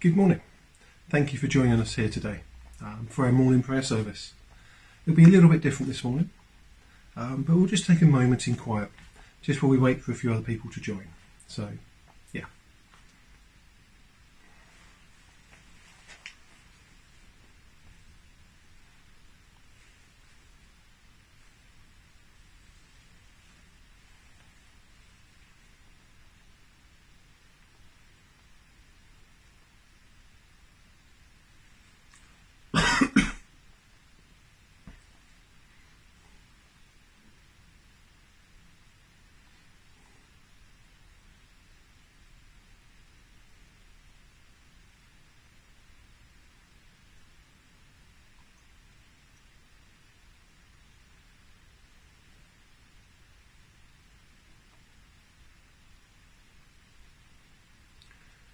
Good morning. Thank you for joining us here today for our morning prayer service. It'll be a little bit different this morning, but we'll just take a moment in quiet just while we wait for a few other people to join. So, yeah.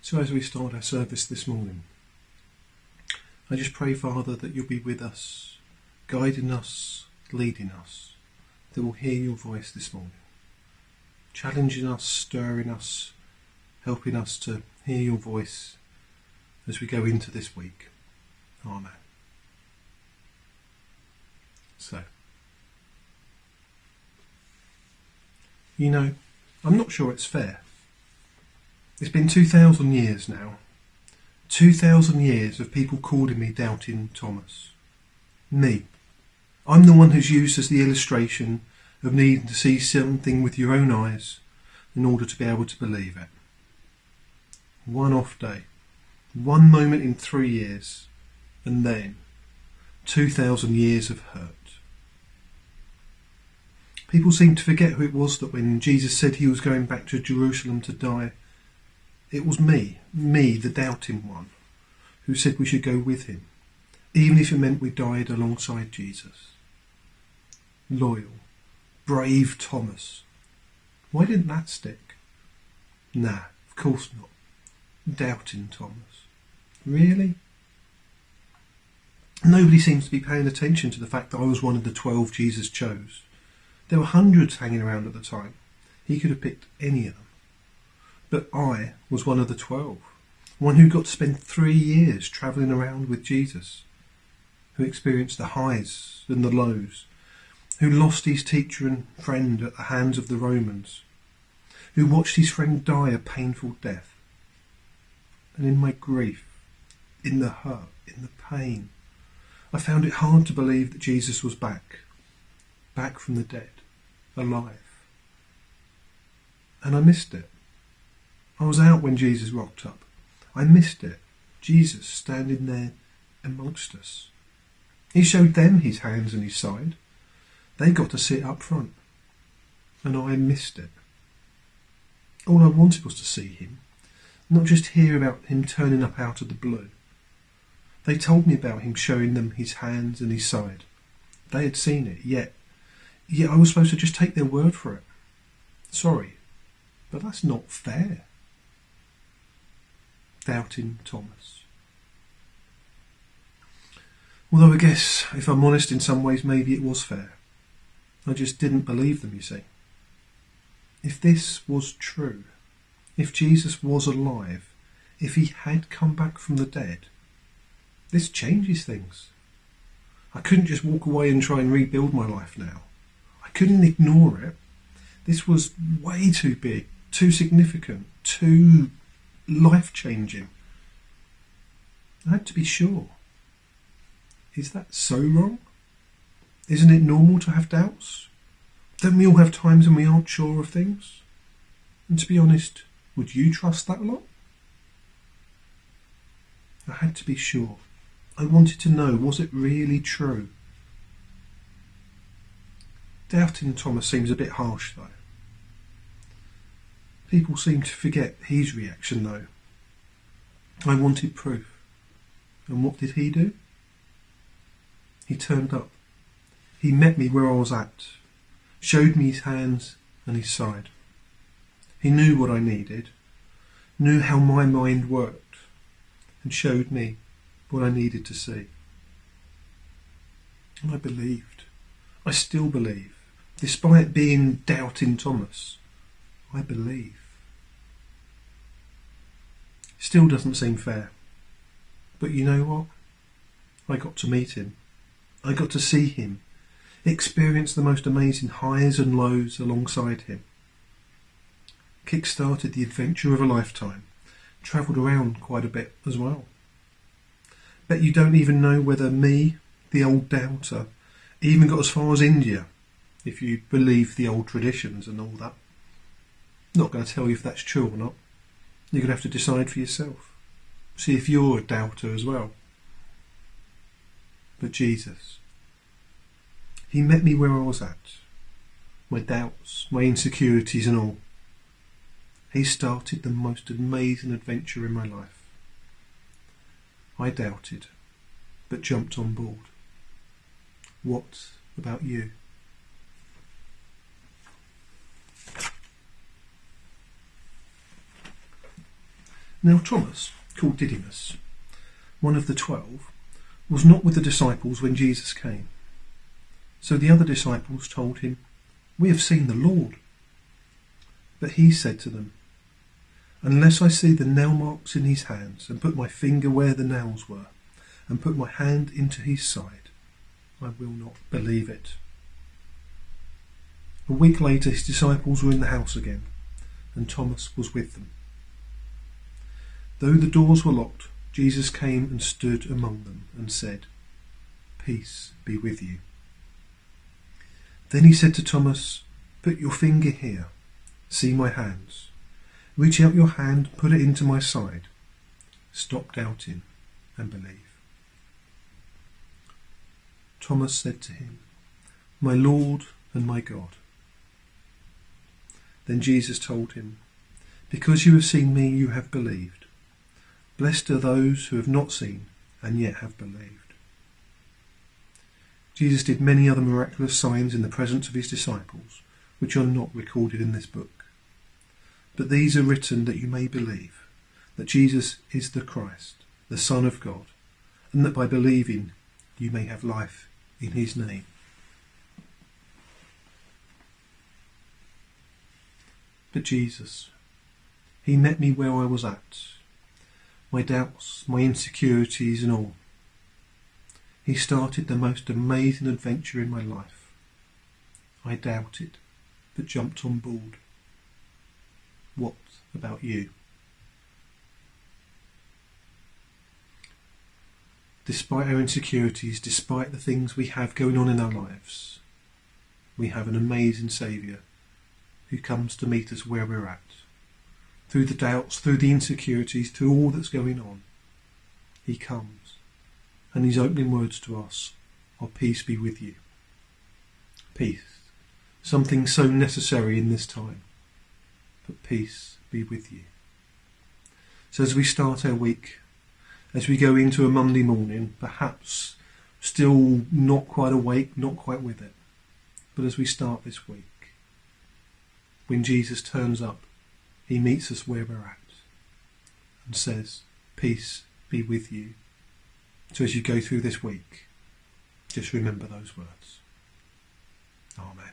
So as we start our service this morning, I just pray, Father, that you'll be with us, guiding us, leading us, that we'll hear your voice this morning, challenging us, stirring us, helping us to hear your voice as we go into this week. Amen. So, I'm not sure it's fair. It's been 2,000 years now. 2,000 years of people calling me Doubting Thomas. Me. I'm the one who's used as the illustration of needing to see something with your own eyes in order to be able to believe it. One off day. One moment in 3 years. And then 2,000 years of hurt. People seem to forget who it was that when Jesus said he was going back to Jerusalem to die, it was me, the doubting one, who said we should go with him, even if it meant we died alongside Jesus. Loyal, brave Thomas. Why didn't that stick? Nah, of course not. Doubting Thomas. Really? Nobody seems to be paying attention to the fact that I was one of the 12 Jesus chose. There were hundreds hanging around at the time. He could have picked any of them. But I was one of the 12, one who got to spend 3 years travelling around with Jesus, who experienced the highs and the lows, who lost his teacher and friend at the hands of the Romans, who watched his friend die a painful death. And in my grief, in the hurt, in the pain, I found it hard to believe that Jesus was back from the dead, alive. And I missed it. I was out when Jesus rocked up. I missed it. Jesus standing there amongst us. He showed them his hands and his side. They got to sit up front. And I missed it. All I wanted was to see him, not just hear about him turning up out of the blue. They told me about him showing them his hands and his side. They had seen it, yet I was supposed to just take their word for it. Sorry, but that's not fair. Doubting Thomas. Although I guess, if I'm honest, in some ways maybe it was fair. I just didn't believe them, you see. If this was true, if Jesus was alive, if he had come back from the dead, this changes things. I couldn't just walk away and try and rebuild my life now. I couldn't ignore it. This was way too big, too significant, too life-changing. I had to be sure. Is that so wrong? Isn't it normal to have doubts? Don't we all have times when we aren't sure of things? And to be honest, would you trust that lot? I had to be sure. I wanted to know, was it really true? Doubting Thomas seems a bit harsh though. People seem to forget his reaction though. I wanted proof. And what did he do? He turned up. He met me where I was at, showed me his hands and his side. He knew what I needed, knew how my mind worked, and showed me what I needed to see. And I believed. I still believe. Despite being Doubting Thomas, I believe. Still doesn't seem fair. But you know what? I got to meet him. I got to see him, experience the most amazing highs and lows alongside him. Kick-started the adventure of a lifetime. Travelled around quite a bit as well. Bet you don't even know whether me, the old doubter, even got as far as India, if you believe the old traditions and all that. Not going to tell you if that's true or not. You're going to have to decide for yourself. See if you're a doubter as well. But Jesus, he met me where I was at. My doubts, my insecurities and all. He started the most amazing adventure in my life. I doubted, but jumped on board. What about you? Now Thomas, called Didymus, one of the 12, was not with the disciples when Jesus came. So the other disciples told him, "We have seen the Lord." But he said to them, "Unless I see the nail marks in his hands, and put my finger where the nails were, and put my hand into his side, I will not believe it." A week later his disciples were in the house again, and Thomas was with them. Though the doors were locked, Jesus came and stood among them and said, "Peace be with you." Then he said to Thomas, "Put your finger here, see my hands. Reach out your hand, put it into my side. Stop doubting and believe." Thomas said to him, "My Lord and my God." Then Jesus told him, "Because you have seen me, you have believed. Blessed are those who have not seen and yet have believed." Jesus did many other miraculous signs in the presence of his disciples, which are not recorded in this book. But these are written that you may believe that Jesus is the Christ, the Son of God, and that by believing you may have life in his name. But Jesus, he met me where I was at, my doubts, my insecurities and all. He started the most amazing adventure in my life. I doubted, but jumped on board. What about you? Despite our insecurities, despite the things we have going on in our lives, we have an amazing Saviour who comes to meet us where we're at. Through the doubts, through the insecurities, through all that's going on, he comes, and his opening words to us are, "Peace be with you." Peace, something so necessary in this time, but peace be with you. So as we start our week, as we go into a Monday morning, perhaps still not quite awake, not quite with it, but as we start this week, when Jesus turns up, he meets us where we're at and says, "Peace be with you." So as you go through this week, just remember those words. Amen.